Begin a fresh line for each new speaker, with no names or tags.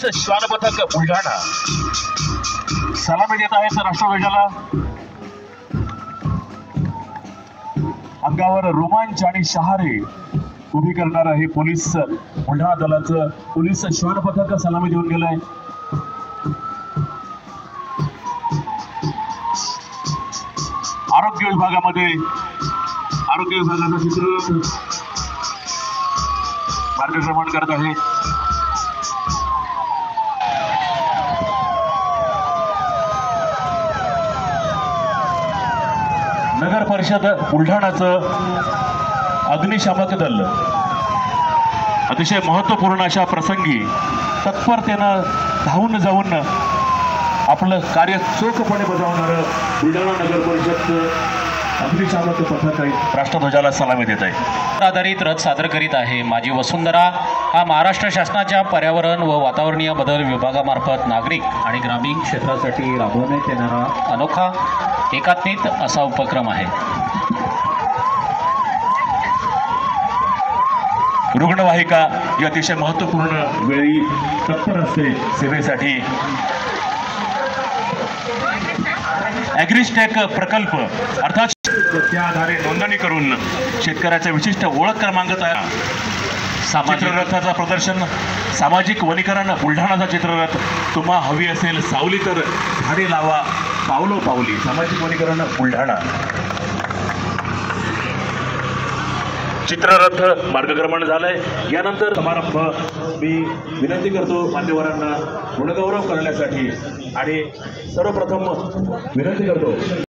श्वान पथक बुलढाणा सलामी देत आहेत राष्ट्रध्वजाला। अंगावर रोमांच आणि शहारे उभी करणार आहे पोलीस बुलढाणा दलाचं पोलीस श्वान पथक सलामी देऊन गेलंय। आरोग्य विभागामध्ये आरोग्य विभागाचं चित्र मार्गक्रमण करत आहे। नगर परिषद बुलढाणाचं अग्निशामक दल अतिशय महत्त्वपूर्ण अशा प्रसंगी तत्परतेनं धावून जाऊन आपलं कार्य चोखपणे बजावणारं बुलढाणा नगर परिषदचं अग्निशामक पथक राष्ट्रध्वजाला सलामी देत आहे।
आधारित रथ सादर करीत आहे। माझी वसुंधरा हा महाराष्ट्र शासनाच्या पर्यावरण व वातावरणीय बदल विभागामार्फत नागरिक आणि ग्रामीण क्षेत्रासाठी राबवण्यात येणारा अनोखा एकात्मिक असा उपक्रम आहे।
रुग्णवाहिका ही अतिशय महत्त्वपूर्ण वेळी तत्पर असते सेवेसाठी। ॲग्रिस्टॅक प्रकल्प अर्थात त्या आधारे नोंदणी करून शेतकऱ्याचा विशिष्ट ओळख क्रमांक तयार। चित्ररथाचा प्रदर्शन सामाजिक वनीकरण बुलढाणाचा चित्ररथ तुम्हा हवी असेल सावली तर झाडे लावा पावलो पावली सामाजिक वनीकरण बुलढाणा चित्ररथ मार्गक्रमण झालंय। यानंतर समारंभ मी विनंती करतो मान्यवरांना गुणगौरव करण्यासाठी आणि सर्वप्रथम विनंती करतो